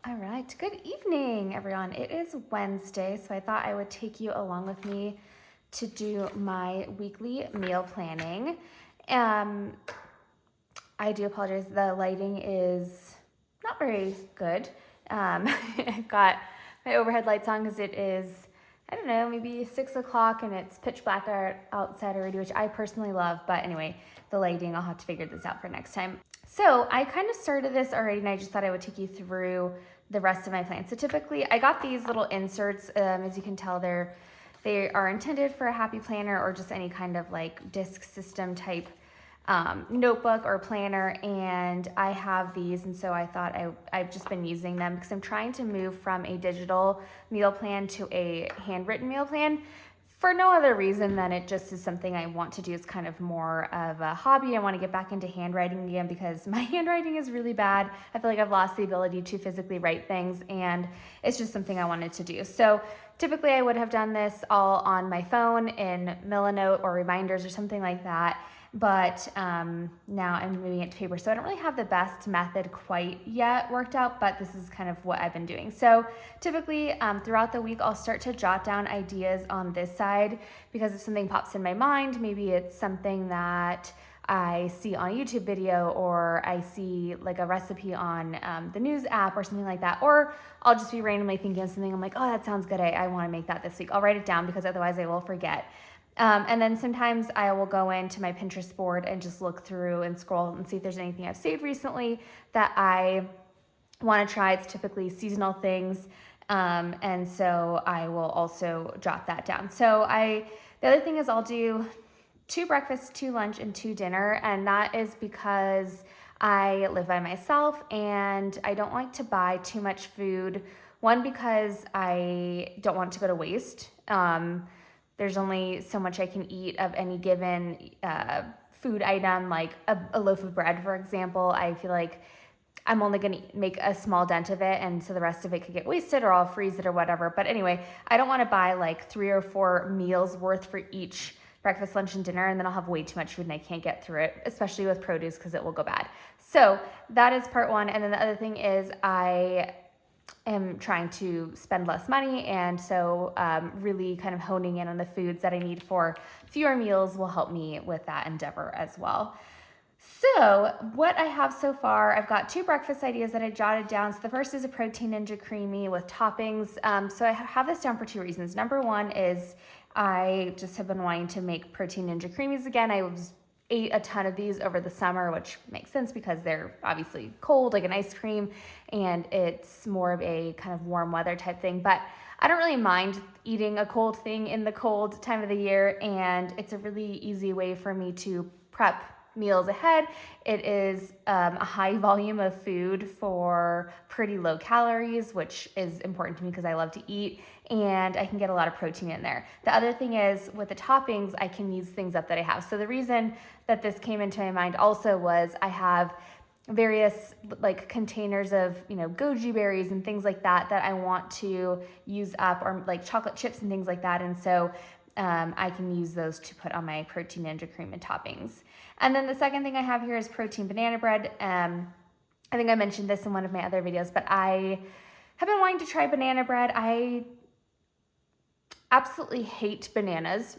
All right, good evening, everyone. It is Wednesday, so I thought I would take you along with me to do my weekly meal planning. Um, I do apologize, the lighting is not very good. I've got my overhead lights on because it is, I don't know, maybe 6 o'clock and it's pitch black outside already, which I personally love. But anyway, the lighting, I'll have to figure this out for next time. So I kind of started this already and I just thought I would take you through the rest of my plan. So typically I got these little inserts, as you can tell, they are intended for a happy planner or just any kind of like disc system type notebook or planner, and I have these, and so I thought I've just been using them because I'm trying to move from a digital meal plan to a handwritten meal plan for no other reason than it just is something I want to do. It's kind of more of a hobby. I want to get back into handwriting again because my handwriting is really bad. I feel like I've lost the ability to physically write things, and it's just something I wanted to do. So typically I would have done this all on my phone in Milanote or reminders or something like that. But now I'm moving it to paper. So I don't really have the best method quite yet worked out, but this is kind of what I've been doing. So typically throughout the week, I'll start to jot down ideas on this side because if something pops in my mind, maybe it's something that I see on a YouTube video or I see like a recipe on the news app or something like that, or I'll just be randomly thinking of something. I'm like, oh, that sounds good. I want to make that this week. I'll write it down because otherwise I will forget. And then sometimes I will go into my Pinterest board and just look through and scroll and see if there's anything I've saved recently that I want to try. It's typically seasonal things. And so I will also jot that down. The other thing is I'll do 2 breakfasts, 2 lunch, and 2 dinner. And that is because I live by myself and I don't like to buy too much food. One, because I don't want it to go to waste. There's only so much I can eat of any given food item, like a loaf of bread, for example. I feel like I'm only going to make a small dent of it, and so the rest of it could get wasted or I'll freeze it or whatever. But anyway, I don't want to buy like 3 or 4 meals worth for each breakfast, lunch, and dinner, and then I'll have way too much food and I can't get through it, especially with produce because it will go bad. So that is part one. And then the other thing is I am trying to spend less money, and so really kind of honing in on the foods that I need for fewer meals will help me with that endeavor as well. So what I have so far, I've got 2 breakfast ideas that I jotted down. So the first is a protein ninja creamy with toppings. So I have this down for 2 reasons. Number one is I just have been wanting to make protein ninja creamies again. Ate a ton of these over the summer, which makes sense because they're obviously cold, like an ice cream, and it's more of a kind of warm weather type thing. But I don't really mind eating a cold thing in the cold time of the year, and it's a really easy way for me to prep meals ahead. It is a high volume of food for pretty low calories, which is important to me because I love to eat, and I can get a lot of protein in there. The other thing is with the toppings, I can use things up that I have. So the reason that this came into my mind also was I have various like containers of goji berries and things like that I want to use up, or like chocolate chips and things like that, and so I can use those to put on my protein ninja cream and toppings. And then the second thing I have here is protein banana bread. I think I mentioned this in one of my other videos, but I have been wanting to try banana bread. I absolutely hate bananas.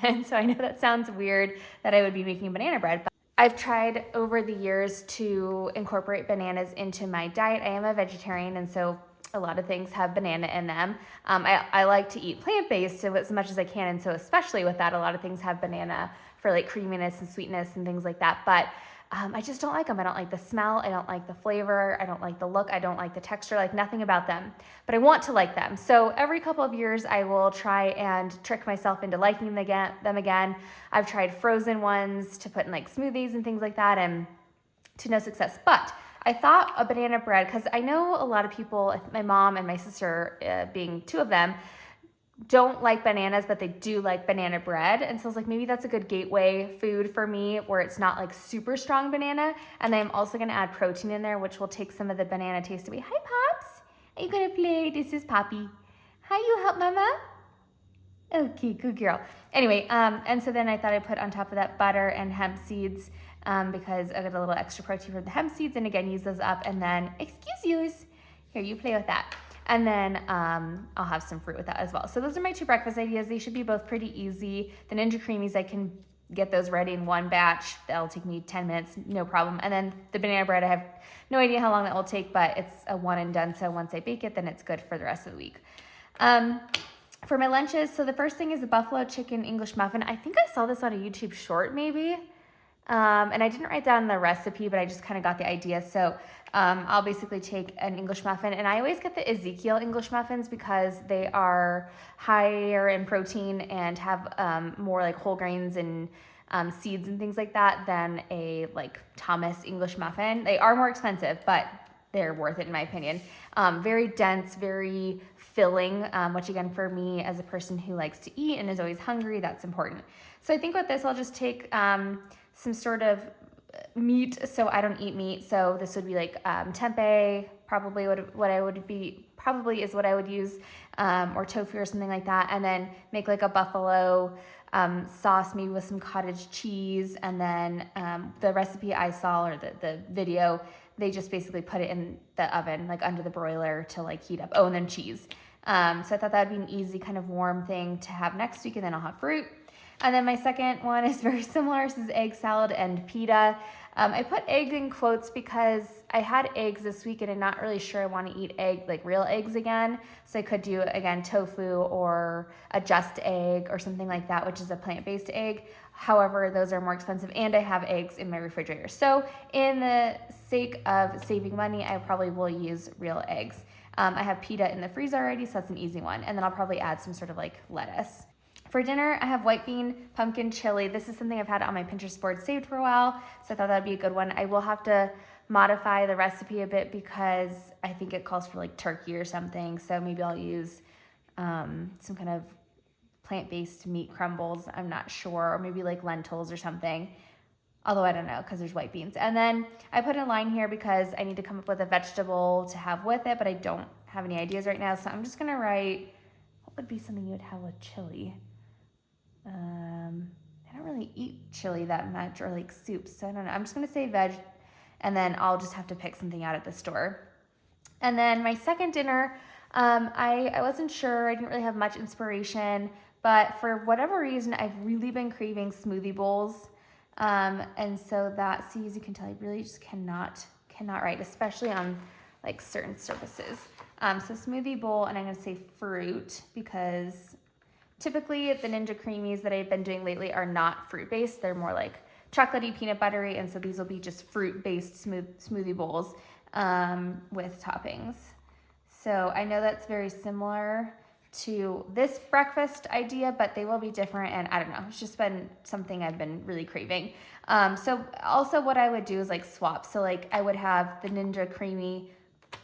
And so I know that sounds weird that I would be making banana bread, but I've tried over the years to incorporate bananas into my diet. I am a vegetarian, and so a lot of things have banana in them. I like to eat plant-based so as much as I can, and so especially with that, a lot of things have banana for like creaminess and sweetness and things like that. But I just don't like them. I don't like the smell. I don't like the flavor. I don't like the look. I don't like the texture, like nothing about them. But I want to like them. So every couple of years, I will try and trick myself into liking them again. I've tried frozen ones to put in like smoothies and things like that, and to no success. But I thought a banana bread, because I know a lot of people, my mom and my sister being 2 of them, don't like bananas, but they do like banana bread. And so I was like, maybe that's a good gateway food for me where it's not like super strong banana. And then I'm also going to add protein in there, which will take some of the banana taste away. Hi, Pops. Are you going to play? This is Poppy. Hi, you help Mama? Okay, good girl. Anyway, and so then I thought I'd put on top of that butter and hemp seeds because I got a little extra protein from the hemp seeds. And again, use those up. And then, excuse you, Here, you play with that. And then I'll have some fruit with that as well. So those are my 2 breakfast ideas. They should be both pretty easy. The Ninja Creamies, I can get those ready in one batch. That'll take me 10 minutes, no problem. And then the banana bread, I have no idea how long that will take, but it's a one and done. So once I bake it, then it's good for the rest of the week. For my lunches, so the first thing is a buffalo chicken English muffin. I think I saw this on a YouTube short maybe. And I didn't write down the recipe, but I just kind of got the idea. So I'll basically take an English muffin, and I always get the Ezekiel English muffins because they are higher in protein and have more like whole grains and seeds and things like that than a like Thomas English muffin. They are more expensive, but they're worth it in my opinion. Very dense, very filling, which again for me as a person who likes to eat and is always hungry, that's important. So I think with this, I'll just take some sort of meat. So I don't eat meat. So this would be like tempeh, probably probably is what I would use, or tofu or something like that. And then make like a buffalo sauce, maybe with some cottage cheese. And then the recipe I saw, or the video, they just basically put it in the oven, like under the broiler to like heat up. Oh, and then cheese. So I thought that would be an easy kind of warm thing to have next week, and then I'll have fruit. And then my second one is very similar. This is egg salad and pita. I put egg in quotes because I had eggs this week and I'm not really sure I want to eat real eggs again. So I could do, again, tofu or a just egg or something like that, which is a plant-based egg. However, those are more expensive, and I have eggs in my refrigerator. So in the sake of saving money, I probably will use real eggs. I have pita in the freezer already, so that's an easy one. And then I'll probably add some sort of like lettuce. For dinner, I have white bean pumpkin chili. This is something I've had on my Pinterest board saved for a while, so I thought that'd be a good one. I will have to modify the recipe a bit because I think it calls for like turkey or something, so maybe I'll use some kind of plant-based meat crumbles, I'm not sure, or maybe like lentils or something, although I don't know because there's white beans. And then I put a line here because I need to come up with a vegetable to have with it, but I don't have any ideas right now, so I'm just gonna write, what would be something you would have with chili? I don't really eat chili that much, or like soups, so I don't know. I'm just gonna say veg, and then I'll just have to pick something out at the store. And then my second dinner, I wasn't sure, I didn't really have much inspiration, but for whatever reason, I've really been craving smoothie bowls. And so that, see, as you can tell, I really just cannot write, especially on like certain surfaces. So smoothie bowl, and I'm gonna say fruit because typically the Ninja Creamies that I've been doing lately are not fruit-based. They're more like chocolatey, peanut buttery, and so these will be just fruit-based smoothie bowls with toppings. So I know that's very similar to this breakfast idea, but they will be different, and I don't know, it's just been something I've been really craving. So also what I would do is like swap. So like I would have the Ninja Creamy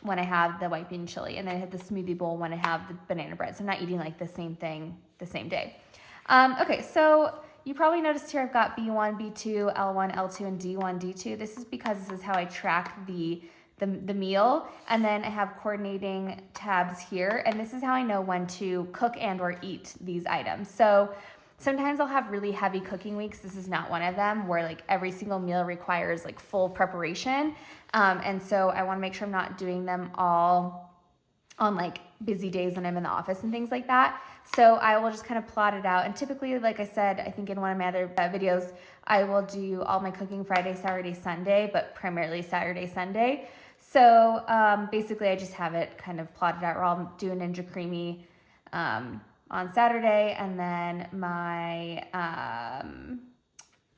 when I have the white bean chili, and then I have the smoothie bowl when I have the banana bread. So I'm not eating like the same thing the same day. Okay, so you probably noticed here I've got B1, B2, L1, L2, and D1, D2. This is because this is how I track the meal, and then I have coordinating tabs here, and this is how I know when to cook and or eat these items. So sometimes I'll have really heavy cooking weeks. This is not one of them, where like every single meal requires like full preparation. And so I want to make sure I'm not doing them all on like busy days when I'm in the office and things like that. So I will just kind of plot it out. And typically, like I said, I think in one of my other videos, I will do all my cooking Friday, Saturday, Sunday, but primarily Saturday, Sunday. So basically I just have it kind of plotted out, where I'll do a Ninja Creamy on Saturday, and then my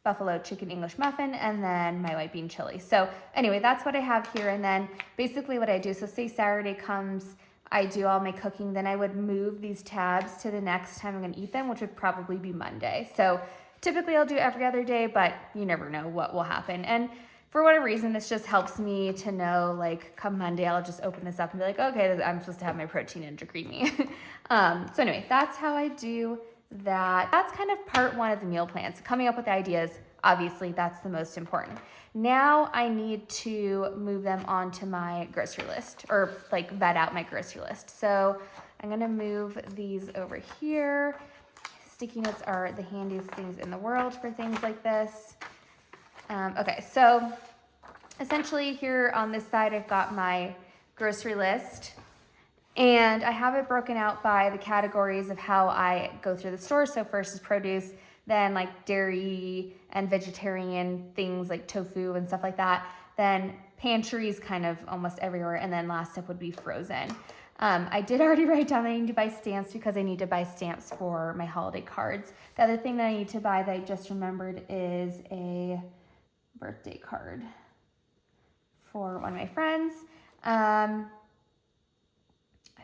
buffalo chicken English muffin, and then my white bean chili. So anyway, that's what I have here. And then basically what I do, so say Saturday comes, I do all my cooking, then I would move these tabs to the next time I'm gonna eat them, which would probably be Monday. So typically I'll do every other day, but you never know what will happen. And for whatever reason, this just helps me to know, like, come Monday, I'll just open this up and be like, okay, I'm supposed to have my protein Ninja Creamy. So anyway, that's how I do that. That's kind of part one of the meal plans. Coming up with ideas, obviously, that's the most important. Now I need to move them onto my grocery list, or like vet out my grocery list. So I'm gonna move these over here. Sticky notes are the handiest things in the world for things like this. Okay, so essentially here on this side, I've got my grocery list. And I have it broken out by the categories of how I go through the store. So first is produce, then like dairy and vegetarian things like tofu and stuff like that. Then pantries kind of almost everywhere. And then last step would be frozen. I did already write down that I need to buy stamps because I need to buy stamps for my holiday cards. The other thing that I need to buy that I just remembered is a birthday card for one of my friends. I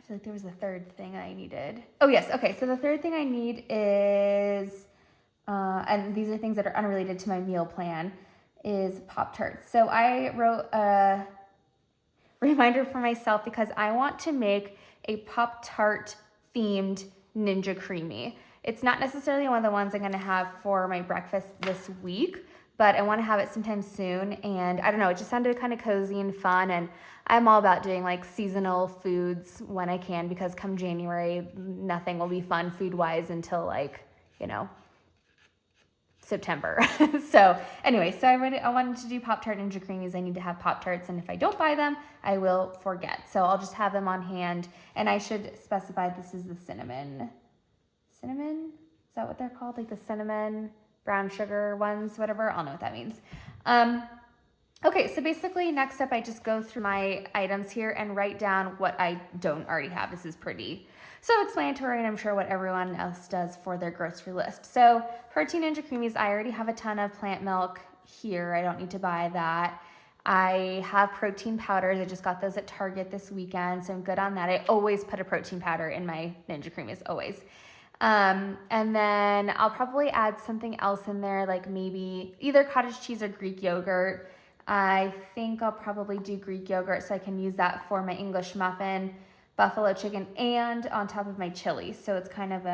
feel like there was a third thing I needed. Oh yes, okay, so the third thing I need is, and these are things that are unrelated to my meal plan, is Pop-Tarts. So I wrote a reminder for myself because I want to make a Pop-Tart themed Ninja Creamy. It's not necessarily one of the ones I'm gonna have for my breakfast this week, but I wanna have it sometime soon. And I don't know, it just sounded kind of cozy and fun. And I'm all about doing like seasonal foods when I can, because come January, nothing will be fun food-wise until like, you know, September. So anyway, so I wanted to do Pop-Tart Ninja Creamies. I need to have Pop-Tarts, and if I don't buy them, I will forget. So I'll just have them on hand, and I should specify this is the cinnamon, is that what they're called? Like the cinnamon brown sugar ones, whatever. I don't know what that means. Okay, so basically next up, I just go through my items here and write down what I don't already have. This is pretty self-explanatory, and I'm sure what everyone else does for their grocery list. So protein Ninja Creamies, I already have a ton of plant milk here. I don't need to buy that. I have protein powders. I just got those at Target this weekend, so I'm good on that. I always put a protein powder in my Ninja Creamies, always. And then I'll probably add something else in there, like maybe either cottage cheese or Greek yogurt. I think I'll probably do Greek yogurt so I can use that for my English muffin, buffalo chicken, and on top of my chili. So it's kind of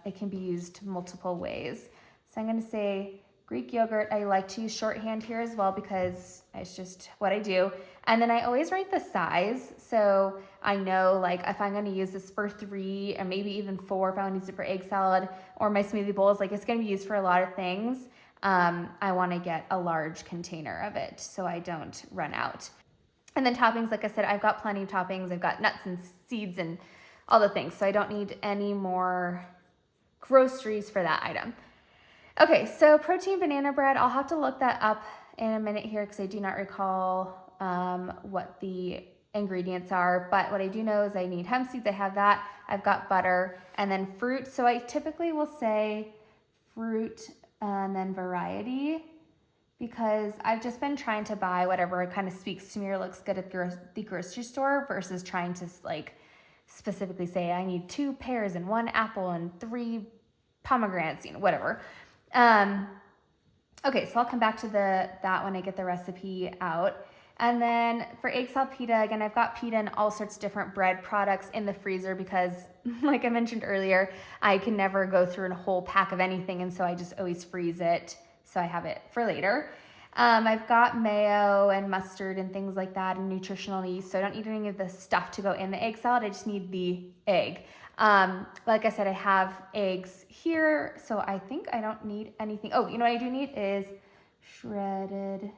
it can be used multiple ways. So I'm gonna say Greek yogurt. I like to use shorthand here as well because it's just what I do. And then I always write the size. So I know like if I'm gonna use this for 3 and maybe even 4 if I wanna use it for egg salad or my smoothie bowls, like it's gonna be used for a lot of things. I wanna get a large container of it so I don't run out. And then toppings, like I said, I've got plenty of toppings. I've got nuts and seeds and all the things. So I don't need any more groceries for that item. Okay, so protein banana bread, I'll have to look that up in a minute here because I do not recall what the ingredients are. But what I do know is I need hemp seeds. I have that. I've got butter and then fruit. So I typically will say fruit and then variety, because I've just been trying to buy whatever kind of speaks to me or looks good at the grocery store versus trying to like specifically say I need 2 pears and 1 apple and 3 pomegranates, you know, whatever. Okay, so I'll come back to that when I get the recipe out. And then for egg salad pita, again, I've got pita and all sorts of different bread products in the freezer because, like I mentioned earlier, I can never go through a whole pack of anything, and so I just always freeze it so I have it for later. I've got mayo and mustard and things like that and nutritional yeast, so I don't need any of the stuff to go in the egg salad. I just need the egg. Like I said, I have eggs here, so I think I don't need anything. Oh, you know what I do need is shredded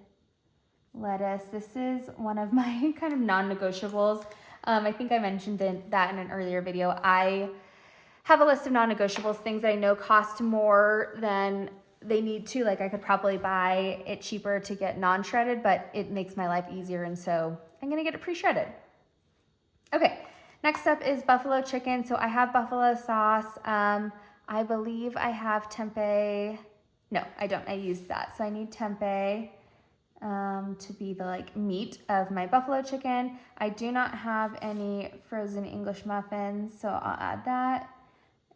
lettuce. This is one of my kind of non-negotiables. I think I mentioned that in an earlier video. I have a list of non-negotiables, things that I know cost more than they need to. Like I could probably buy it cheaper to get non-shredded, but it makes my life easier, and so I'm gonna get it pre-shredded. Okay, next up is buffalo chicken. So I have buffalo sauce. I believe I have tempeh. No, I don't. I used that. So I need tempeh to be the like meat of my buffalo chicken. I do not have any frozen English muffins, so I'll add that.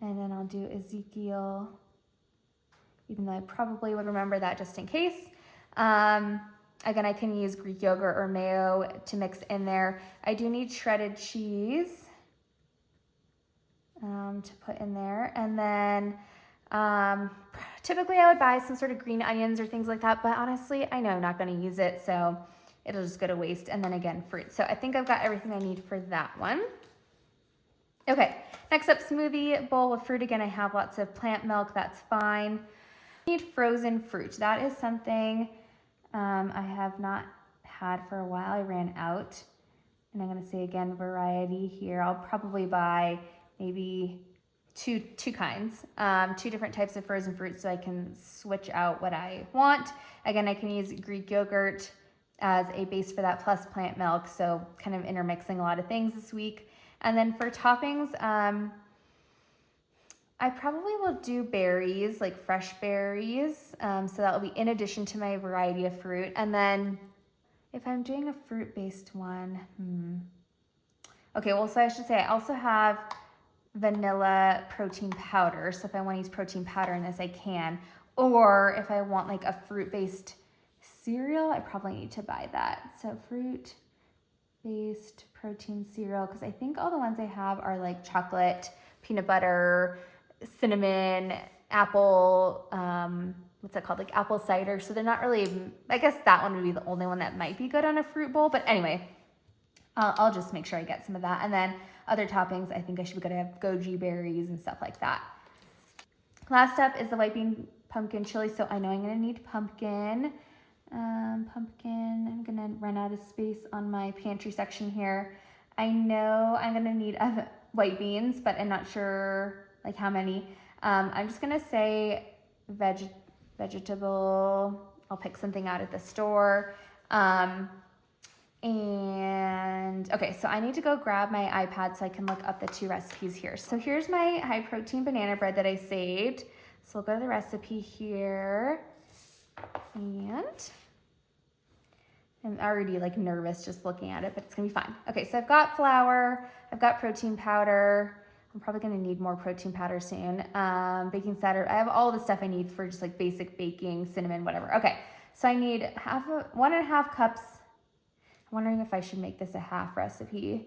And then I'll do Ezekiel, even though I probably would remember that just in case. Again, I can use Greek yogurt or mayo to mix in there. I do need shredded cheese to put in there. And then typically I would buy some sort of green onions or things like that, but honestly, I know I'm not gonna use it, so it'll just go to waste. And then again, fruit. So I think I've got everything I need for that one. Okay, next up, smoothie bowl with fruit. Again, I have lots of plant milk, that's fine. I need frozen fruit. That is something I have not had for a while. I ran out. And I'm gonna say again, variety here. I'll probably buy maybe two kinds, two different types of frozen fruits so I can switch out what I want. Again, I can use Greek yogurt as a base for that plus plant milk, so kind of intermixing a lot of things this week. And then for toppings, I probably will do berries, like fresh berries, so that will be in addition to my variety of fruit. And then if I'm doing a fruit-based one, okay, well, so I should say I also have vanilla protein powder. So if I want to use protein powder in this, I can. Or if I want like a fruit-based cereal, I probably need to buy that. So fruit-based protein cereal, because I think all the ones I have are like chocolate, peanut butter, cinnamon, apple, what's that called? Like apple cider. So they're not really, I guess that one would be the only one that might be good on a fruit bowl. But anyway, I'll just make sure I get some of that. And then other toppings, I think I should be good to have goji berries and stuff like that. Last up is the white bean pumpkin chili. So I know I'm gonna need pumpkin. I'm gonna run out of space on my pantry section here. I know I'm gonna need white beans, but I'm not sure like how many. I'm just gonna say vegetable. I'll pick something out at the store. And okay, so I need to go grab my iPad so I can look up the two recipes here. So here's my high protein banana bread that I saved. So we'll go to the recipe here. And I'm already like nervous just looking at it, but it's gonna be fine. Okay, so I've got flour, I've got protein powder. I'm probably gonna need more protein powder soon. Baking soda, I have all the stuff I need for just like basic baking, cinnamon, whatever. Okay, so I need 1.5 cups. I'm wondering if I should make this a half recipe.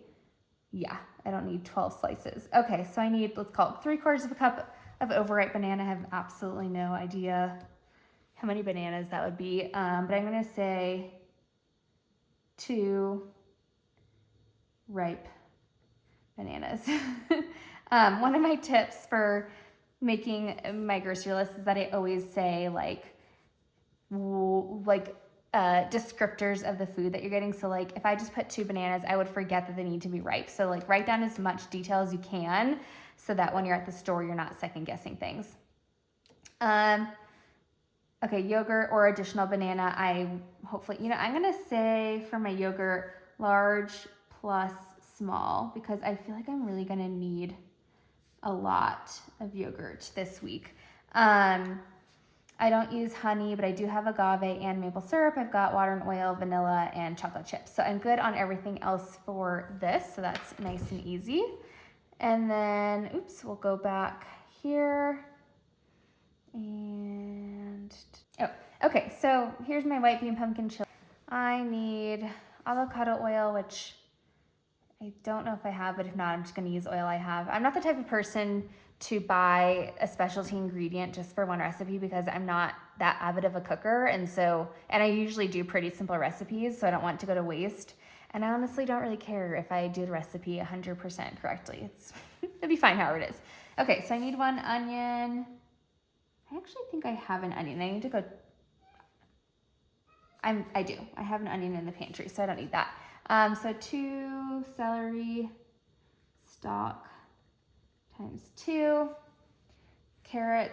Yeah, I don't need 12 slices. Okay, so I need, let's call it 3/4 of a cup of overripe banana. I have absolutely no idea how many bananas that would be, but I'm gonna say 2 ripe bananas. One of my tips for making my grocery list is that I always say descriptors of the food that you're getting. So like if I just put 2 bananas, I would forget that they need to be ripe. So like write down as much detail as you can so that when you're at the store, you're not second guessing things. Okay, yogurt or additional banana. I'm gonna say for my yogurt, large plus small, because I feel like I'm really gonna need a lot of yogurt this week. I don't use honey, but I do have agave and maple syrup. I've got water and oil, vanilla, and chocolate chips. So I'm good on everything else for this. So that's nice and easy. And then, we'll go back here. And, okay. So here's my white bean pumpkin chili. I need avocado oil, which I don't know if I have, but if not, I'm just gonna use oil I have. I'm not the type of person to buy a specialty ingredient just for one recipe because I'm not that avid of a cooker. And I usually do pretty simple recipes, so I don't want to go to waste. And I honestly don't really care if I do the recipe 100% correctly. It'll be fine however it is. Okay, so I need 1 onion. I actually think I have an onion. I need to go, I do. I have an onion in the pantry, so I don't need that. So 2 celery stalk times 2, carrot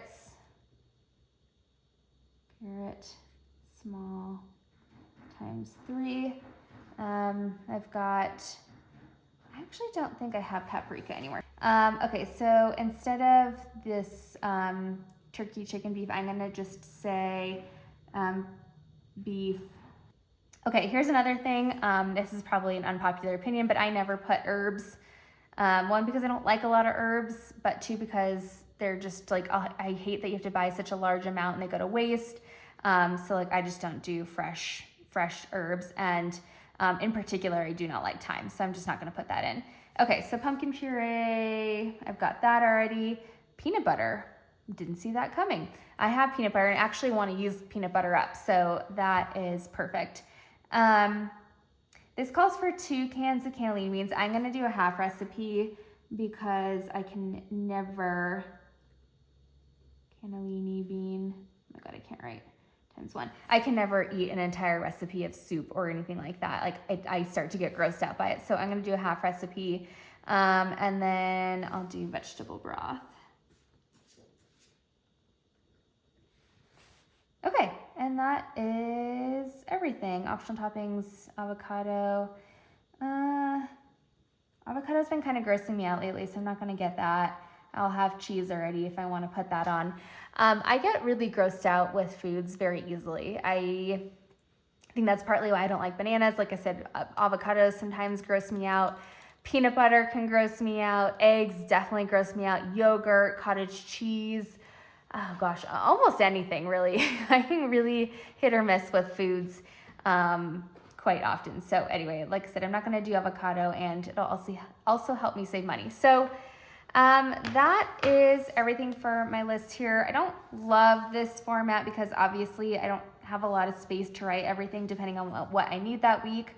small times 3. I actually don't think I have paprika anywhere. Okay, so instead of this turkey, chicken, beef, I'm gonna just say beef. Okay, here's another thing. This is probably an unpopular opinion, but I never put herbs. 1, because I don't like a lot of herbs, but 2, because they're just like, I hate that you have to buy such a large amount and they go to waste. So like I just don't do fresh herbs. And in particular, I do not like thyme, so I'm just not gonna put that in. Okay, so pumpkin puree, I've got that already. Peanut butter, didn't see that coming. I have peanut butter and I actually wanna use peanut butter up, so that is perfect. This calls for 2 cans of cannellini beans. I'm gonna do a half recipe because I can never, cannellini bean, oh my God, I can't write. times 1. I can never eat an entire recipe of soup or anything like that. Like I start to get grossed out by it. So I'm gonna do a half recipe, and then I'll do vegetable broth. Okay, and that is everything. Optional toppings, avocado. Avocado's been kind of grossing me out lately, so I'm not gonna get that. I'll have cheese already if I want to put that on. I get really grossed out with foods very easily. I think that's partly why I don't like bananas. Like I said, avocados sometimes gross me out. Peanut butter can gross me out. Eggs definitely gross me out. Yogurt, cottage cheese. Oh gosh, almost anything really. I can really hit or miss with foods quite often. So anyway, like I said, I'm not going to do avocado, and it'll also help me save money. So that is everything for my list here. I don't love this format because obviously I don't have a lot of space to write everything depending on what I need that week.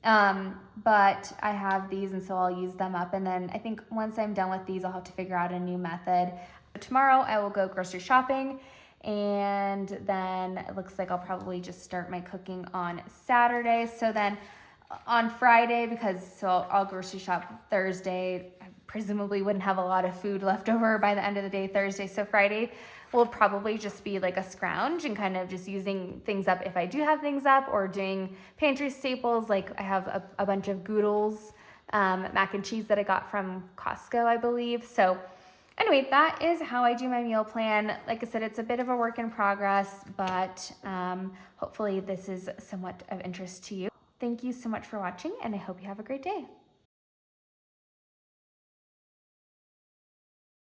But I have these, and so I'll use them up. And then I think once I'm done with these, I'll have to figure out a new method. Tomorrow I will go grocery shopping, and then it looks like I'll probably just start my cooking on Saturday. So then on Friday, I'll grocery shop Thursday, I presumably wouldn't have a lot of food left over by the end of the day Thursday. So Friday will probably just be like a scrounge and kind of just using things up if I do have things up, or doing pantry staples. Like I have a bunch of Goodles mac and cheese that I got from Costco, I believe. So anyway, that is how I do my meal plan. Like I said, it's a bit of a work in progress, but hopefully this is somewhat of interest to you. Thank you so much for watching, and I hope you have a great day.